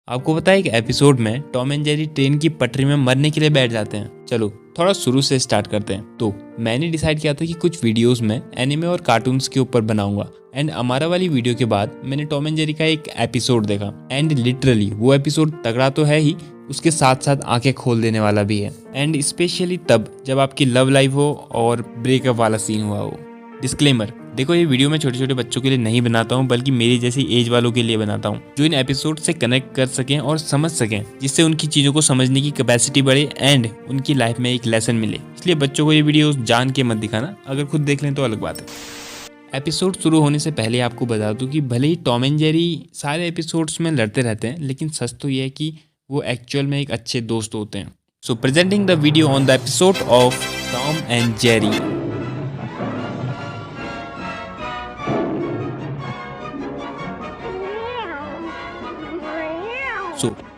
आपको पता है एक एपिसोड में टॉम एंड जेरी ट्रेन की पटरी में मरने के लिए बैठ जाते हैं। चलो थोड़ा शुरू से स्टार्ट करते हैं। तो मैंने डिसाइड किया था कि कुछ वीडियोस में एनिमे और कार्टून्स के ऊपर बनाऊंगा एंड हमारा वाली वीडियो के बाद मैंने टॉम एंड जेरी का एक एपिसोड देखा एंड लिटरली वो एपिसोड तगड़ा तो है ही, उसके साथ साथ आंखें खोल देने वाला भी है। एंड स्पेशली तब जब आपकी लव लाइफ हो और ब्रेकअप वाला सीन हुआ हो। डिस्क्लेमर, देखो ये वीडियो मैं छोटे छोटे बच्चों के लिए नहीं बनाता हूँ बल्कि मेरी जैसी एज वालों के लिए बनाता हूँ जो इन एपिसोड से कनेक्ट कर सकें और समझ सकें, जिससे उनकी चीज़ों को समझने की कैपेसिटी बढ़े एंड उनकी लाइफ में एक लेसन मिले। इसलिए बच्चों को ये वीडियो जान के मत दिखाना, अगर खुद देख लें तो अलग बात है। एपिसोड शुरू होने से पहले आपको बता दूं कि भले ही टॉम एंड जेरी सारे एपिसोड्स में लड़ते रहते हैं, लेकिन सच तो ये है कि वो एक्चुअल में एक अच्छे दोस्त होते हैं। So presenting the video on the episode of Tom and Jerry.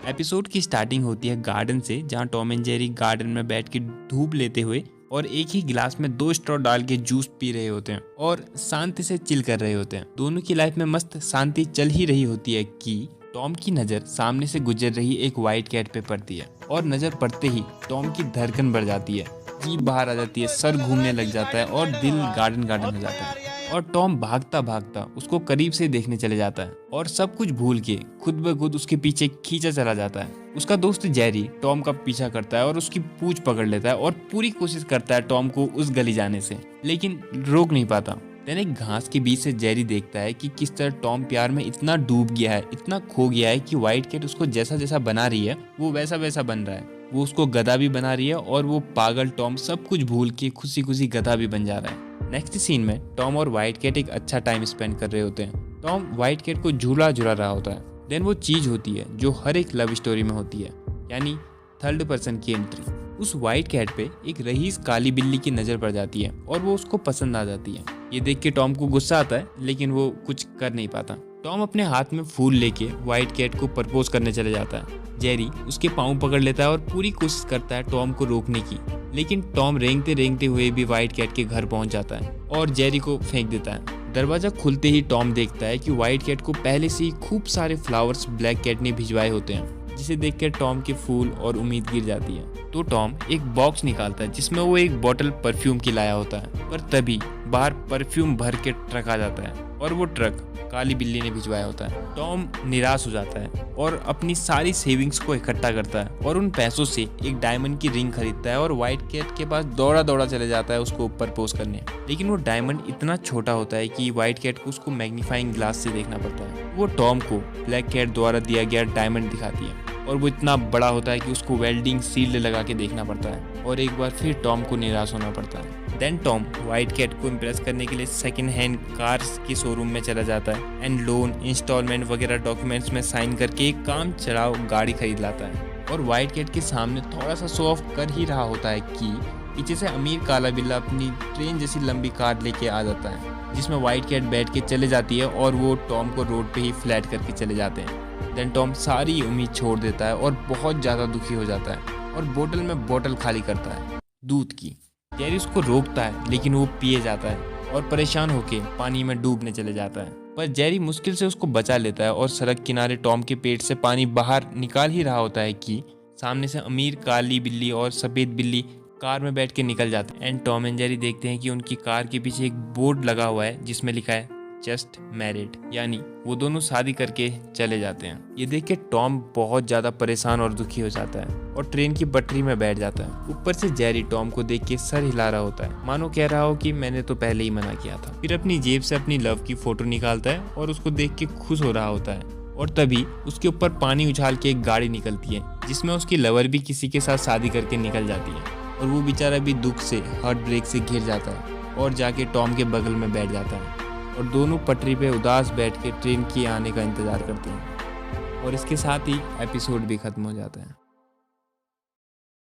Episode की स्टार्टिंग होती है गार्डन से, जहां टॉम एंड जेरी गार्डन में बैठ के धूप लेते हुए और एक ही गिलास में 2 स्ट्रॉ डाल के जूस पी रहे होते हैं और शांति से चिल कर रहे होते हैं। दोनों की लाइफ में मस्त शांति चल ही रही होती है कि टॉम की नज़र सामने से गुजर रही एक वाइट कैट पे पड़ती है और नज़र पड़ते ही टॉम की धड़कन बढ़ जाती है, जीभ बाहर आ जाती है, सर घूमने लग जाता है और दिल गार्डन गार्डन हो जाता है। और टॉम भागता भागता उसको करीब से देखने चले जाता है और सब कुछ भूल के खुद ब खुद उसके पीछे खींचा चला जाता है। उसका दोस्त जेरी टॉम का पीछा करता है और उसकी पूंछ पकड़ लेता है और पूरी कोशिश करता है टॉम को उस गली जाने से, लेकिन रोक नहीं पाता। देन एक घास के बीच से जेरी देखता है कि किस तरह टॉम प्यार में इतना डूब गया है, इतना खो गया है कि व्हाइट कैट उसको जैसा जैसा बना रही है वो वैसा वैसा बन रहा है। वो उसको गधा भी बना रही है और वो पागल टॉम सब कुछ भूल के खुशी खुशी गधा भी बन जा रहा है। नेक्स्ट सीन में टॉम और व्हाइट कैट एक अच्छा टाइम स्पेंड कर रहे होते हैं। टॉम व्हाइट कैट को झूला झूला रहा होता है। देन वो चीज होती है जो हर एक लव स्टोरी में होती है, यानी थर्ड पर्सन की एंट्री। उस व्हाइट कैट पे एक रईस काली बिल्ली की नजर पड़ जाती है और वो उसको पसंद आ जाती है। ये देख के टॉम को गुस्सा आता है, लेकिन वो कुछ कर नहीं पाता। टॉम अपने हाथ में फूल लेके व्हाइट कैट को प्रपोज करने चले जाता है। जेरी उसके पाँव पकड़ लेता है और पूरी कोशिश करता है टॉम को रोकने की, लेकिन टॉम रेंगते रेंगते हुए भी व्हाइट कैट के घर पहुंच जाता है और जेरी को फेंक देता है। दरवाजा खुलते ही टॉम देखता है कि व्हाइट कैट को पहले से ही खूब सारे फ्लावर्स ब्लैक कैट ने भिजवाए होते हैं, जिसे देखकर टॉम के फूल और उम्मीद गिर जाती है। तो टॉम एक बॉक्स निकालता है जिसमें वो एक बोतल परफ्यूम की लाया होता है, पर तभी बाहर परफ्यूम भर के ट्रक आ जाता है और वो ट्रक काली बिल्ली ने भिजवाया होता है। टॉम निराश हो जाता है और अपनी सारी सेविंग्स को इकट्ठा करता है और उन पैसों से एक डायमंड की रिंग खरीदता है और व्हाइट कैट के पास दौड़ा दौड़ा चले जाता है उसको प्रपोज करने। लेकिन वो डायमंड इतना छोटा होता है कि व्हाइट कैट को उसको मैग्नीफाइंग ग्लास से देखना पड़ता है। वो टॉम को ब्लैक कैट द्वारा दिया गया डायमंड दिखाती है और वो इतना बड़ा होता है कि उसको वेल्डिंग सील्ड लगा के देखना पड़ता है और एक बार फिर टॉम को निराश होना पड़ता है। देन टॉम व्हाइट कैट को इम्प्रेस करने के लिए सेकंड हैंड कार्स के शोरूम में चला जाता है एंड लोन इंस्टॉलमेंट वगैरह डॉक्यूमेंट्स में साइन करके एक काम चलाओ गाड़ी खरीद लाता है और व्हाइट कैट के सामने थोड़ा सा शो ऑफ कर ही रहा होता है कि पीछे से अमीर काला बिल्ला अपनी ट्रेन जैसी लंबी कार लेके आ जाता है, जिसमें व्हाइट कैट बैठ के चले जाती है और वो टॉम को रोड पे ही फ्लैट करके चले जाते हैं। देन टॉम सारी उम्मीद छोड़ देता है और बहुत ज़्यादा दुखी हो जाता है और बोतल में बोतल खाली करता है दूध की। जेरी उसको रोकता है, लेकिन वो पिए जाता है और परेशान होके पानी में डूबने चले जाता है, पर जेरी मुश्किल से उसको बचा लेता है और सड़क किनारे टॉम के पेट से पानी बाहर निकाल ही रहा होता है कि सामने से अमीर काली बिल्ली और सफ़ेद बिल्ली कार में बैठ के निकल जाते हैं। एंड टॉम एंड जेरी देखते हैं कि उनकी कार के पीछे एक बोर्ड लगा हुआ है जिसमें लिखा है जस्ट मैरिड, यानी वो दोनों शादी करके चले जाते हैं। ये देख के टॉम बहुत ज़्यादा परेशान और दुखी हो जाता है और ट्रेन की पटरी में बैठ जाता है। ऊपर से जेरी टॉम को देख के सर हिला रहा होता है, मानो कह रहा हो कि मैंने तो पहले ही मना किया था। फिर अपनी जेब से अपनी लव की फोटो निकालता है और उसको देख के खुश हो रहा होता है और तभी उसके ऊपर पानी उछाल के एक गाड़ी निकलती है जिसमें उसकी लवर भी किसी के साथ शादी करके निकल जाती है और वो बेचारा भी दुख से हार्ट ब्रेक से घिर जाता है और जाके टॉम के बगल में बैठ जाता है और दोनों पटरी पे उदास बैठ के ट्रेन के आने का इंतजार करते हैं और इसके साथ ही एपिसोड भी खत्म हो जाता है।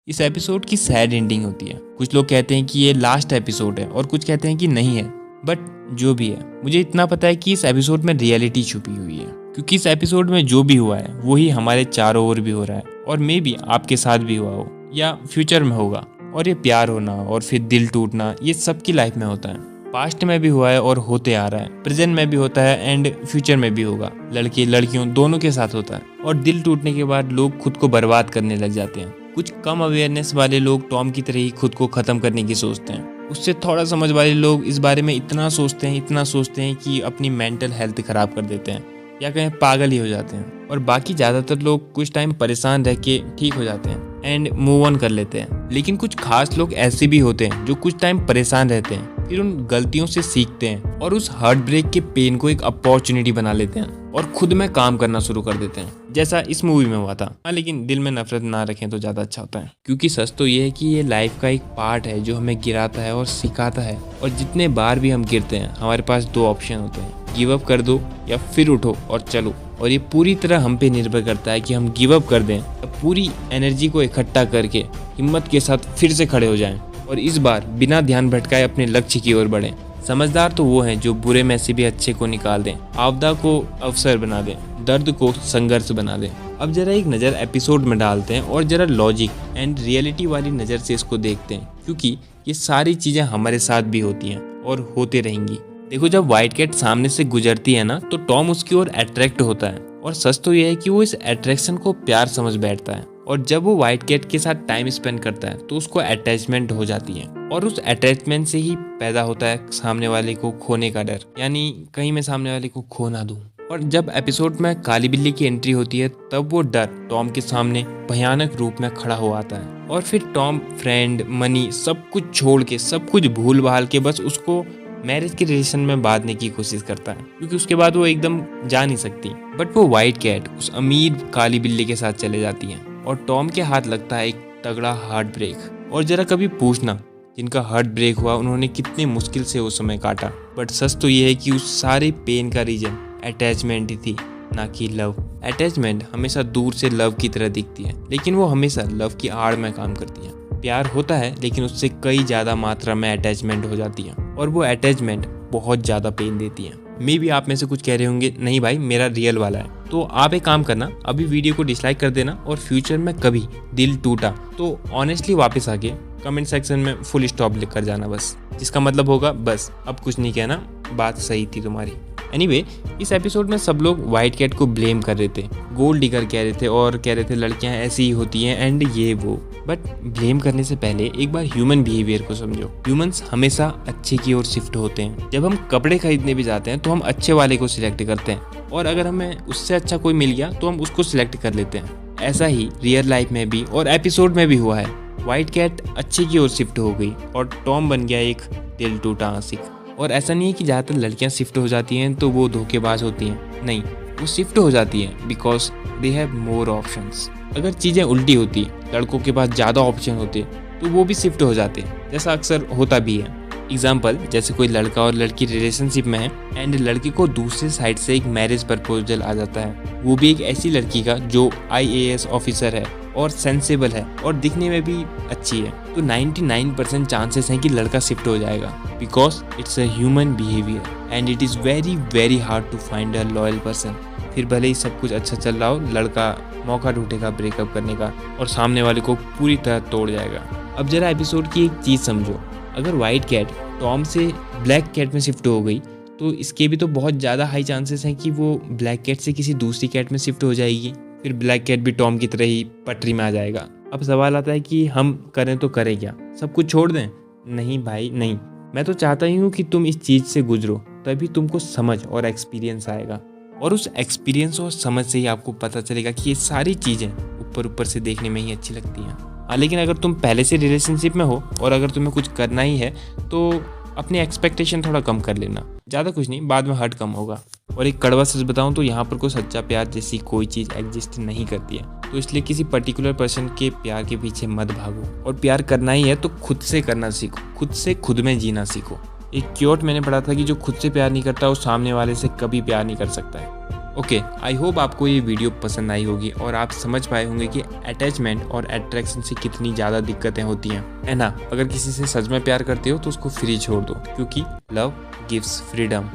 इस एपिसोड की सैड एंडिंग होती है। कुछ लोग कहते हैं कि ये लास्ट एपिसोड है और कुछ कहते हैं कि नहीं है, बट जो भी है मुझे इतना पता है कि इस एपिसोड में रियलिटी छुपी हुई है, क्योंकि इस एपिसोड में जो भी हुआ है वही हमारे चारों ओर भी हो रहा है और मे बी आपके साथ भी हुआ हो या फ्यूचर में होगा। और ये प्यार होना और फिर दिल टूटना ये सबकी लाइफ में होता है। पास्ट में भी हुआ है और होते आ रहा है, प्रेजेंट में भी होता है एंड फ्यूचर में भी होगा। लड़के लड़कियों दोनों के साथ होता है। और दिल टूटने के बाद लोग खुद को बर्बाद करने लग जाते हैं। कुछ कम अवेयरनेस वाले लोग टॉम की तरह ही खुद को खत्म करने की सोचते हैं। उससे थोड़ा समझ वाले लोग इस बारे में इतना सोचते हैं कि अपनी मेंटल हेल्थ खराब कर देते हैं या कहीं पागल ही हो जाते हैं। और बाकी ज़्यादातर लोग कुछ टाइम परेशान रह के ठीक हो जाते हैं एंड मूव ऑन कर लेते हैं। लेकिन कुछ खास लोग ऐसे भी होते हैं जो कुछ टाइम परेशान रहते हैं, फिर उन गलतियों से सीखते हैं और उस हार्ट ब्रेक के पेन को एक अपॉर्चुनिटी बना लेते हैं और खुद में काम करना शुरू कर देते हैं, जैसा इस मूवी में हुआ था। हाँ, लेकिन दिल में नफरत ना रखें तो ज़्यादा अच्छा होता है, क्योंकि सच तो ये है कि ये लाइफ का एक पार्ट है जो हमें गिराता है और सिखाता है। और जितने बार भी हम गिरते हैं हमारे पास दो ऑप्शन होते हैं, गिव अप कर दो या फिर उठो और चलो। और ये पूरी तरह हम पे निर्भर करता है कि हम गिव अप कर दें या पूरी एनर्जी को इकट्ठा करके हिम्मत के साथ फिर से खड़े हो जाएं और इस बार बिना ध्यान भटकाए अपने लक्ष्य की ओर बढ़ें। समझदार तो वो हैं जो बुरे में से भी अच्छे को निकाल दें, आपदा को अवसर बना दें, दर्द को संघर्ष बना दें। अब जरा एक नज़र एपिसोड में डालते हैं और जरा लॉजिक एंड रियलिटी वाली नज़र से इसको देखते हैं, क्योंकि ये सारी चीज़ें हमारे साथ भी होती हैं और होते रहेंगी। देखो, जब व्हाइट कैट सामने से गुजरती है ना तो टॉम उसकी ओर अट्रैक्ट होता है। और सच तो यह है कि वो इस अट्रैक्शन को प्यार समझ बैठता है। और जब वो व्हाइट कैट के साथ टाइम स्पेंड करता है तो उसको अटैचमेंट हो जाती है। और उस अटैचमेंट से ही पैदा होता है सामने वाले को खोने का डर, यानी कहीं मैं सामने वाले को खो ना दूं। और जब एपिसोड में काली बिल्ली की एंट्री होती है तब वो डर टॉम के सामने भयानक रूप में खड़ा हो आता है। और फिर टॉम फ्रेंड, मनी, सब कुछ छोड़ के, सब कुछ भूल भाल के बस उसको मैरिज के रिलेशन में बांधने की कोशिश करता है, क्योंकि उसके बाद वो एकदम जा नहीं सकती। बट वो व्हाइट कैट उस अमीर काली बिल्ली के साथ चले जाती है और टॉम के हाथ लगता है एक तगड़ा हार्ट ब्रेक। और जरा कभी पूछना, जिनका हार्ट ब्रेक हुआ उन्होंने कितनी मुश्किल से वो समय काटा। बट सच तो ये है कि उस सारे पेन का रीजन अटैचमेंट ही थी, ना कि लव। अटैचमेंट हमेशा दूर से लव की तरह दिखती है, लेकिन वो हमेशा लव की आड़ में काम करती है। प्यार होता है लेकिन उससे कई ज़्यादा मात्रा में अटैचमेंट हो जाती है और वो अटैचमेंट बहुत ज़्यादा पेन देती है। मे भी आप में से कुछ कह रहे होंगे, नहीं भाई मेरा रियल वाला है। तो आप एक काम करना, अभी वीडियो को डिसलाइक कर देना और फ्यूचर में कभी दिल टूटा तो ऑनेस्टली वापस आके कमेंट सेक्शन में फुल स्टॉप लिख कर जाना बस, जिसका मतलब होगा बस अब कुछ नहीं कहना, बात सही थी तुम्हारी। एनीवे, इस एपिसोड में सब लोग व्हाइट कैट को ब्लेम कर रहे थे, गोल्ड डिगर कह रहे थे और कह रहे थे लड़कियां ऐसी ही होती हैं एंड ये वो। बट ब्लेम करने से पहले एक बार ह्यूमन बिहेवियर को समझो। ह्यूमंस हमेशा अच्छे की ओर शिफ्ट होते हैं। जब हम कपड़े खरीदने भी जाते हैं तो हम अच्छे वाले को सिलेक्ट करते हैं और अगर हमें उससे अच्छा कोई मिल गया तो हम उसको सिलेक्ट कर लेते हैं। ऐसा ही रियल लाइफ में भी और एपिसोड में भी हुआ है। व्हाइट कैट अच्छे की ओर शिफ्ट हो गई और टॉम बन गया एक दिल टूटा आशिक। और ऐसा नहीं है कि ज़्यादातर लड़कियां शिफ्ट हो जाती हैं तो वो धोखेबाज होती हैं, नहीं, वो शिफ्ट हो जाती हैं because they have more options. अगर चीज़ें उल्टी होती, लड़कों के पास ज़्यादा ऑप्शन होते तो वो भी शिफ्ट हो जाते, जैसा अक्सर होता भी है। एग्जाम्पल, जैसे कोई लड़का और लड़की रिलेशनशिप में है एंड लड़की को दूसरे साइड से एक मैरिज प्रपोजल आ जाता है, वो भी एक ऐसी लड़की का जो IAS ऑफिसर है और सेंसेबल है और दिखने में भी अच्छी है, तो 99% चांसेस हैं कि लड़का शिफ्ट हो जाएगा because it's a human behaviour and it is very very hard to find a loyal person. फिर भले ही सब कुछ अच्छा चल रहा हो, लड़का मौका ढूंढेगा ब्रेकअप करने का और सामने वाले को पूरी तरह तोड़ जाएगा। अब जरा एपिसोड की एक चीज़ समझो, अगर व्हाइट कैट टॉम से ब्लैक कैट में शिफ्ट हो गई तो इसके भी तो बहुत ज़्यादा हाई चांसेस हैं कि वो ब्लैक कैट से किसी दूसरी कैट में शिफ्ट हो जाएगी, फिर ब्लैक कैट भी टॉम की तरह ही पटरी में आ जाएगा। अब सवाल आता है कि हम करें तो करें क्या, सब कुछ छोड़ दें? नहीं भाई नहीं, मैं तो चाहता ही हूँ कि तुम इस चीज़ से गुजरो, तभी तुमको समझ और एक्सपीरियंस आएगा और उस एक्सपीरियंस और समझ से ही आपको पता चलेगा कि ये सारी चीज़ें ऊपर से देखने में ही अच्छी लगती हैं। हाँ, लेकिन अगर तुम पहले से रिलेशनशिप में हो और अगर तुम्हें कुछ करना ही है तो अपनी एक्सपेक्टेशन थोड़ा कम कर लेना, ज़्यादा कुछ नहीं, बाद में हर्ट कम होगा। और एक कड़वा सच बताऊं तो यहाँ पर कोई सच्चा प्यार जैसी कोई चीज़ एग्जिस्ट नहीं करती है, तो इसलिए किसी पर्टिकुलर पर्सन के प्यार के पीछे मत भागो। और प्यार करना ही है तो खुद से करना सीखो, खुद से खुद में जीना सीखो। एक क्योट मैंने पढ़ा था कि जो खुद से प्यार नहीं करता वो सामने वाले से कभी प्यार नहीं कर सकता है। ओके, आई होप आपको ये वीडियो पसंद आई होगी और आप समझ पाए होंगे कि अटैचमेंट और अट्रैक्शन से कितनी ज़्यादा दिक्कतें होती हैं, है ना। अगर किसी से सच में प्यार करते हो तो उसको फ्री छोड़ दो, क्योंकि love gives freedom,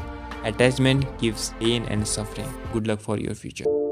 attachment gives pain and suffering. Good luck for your future.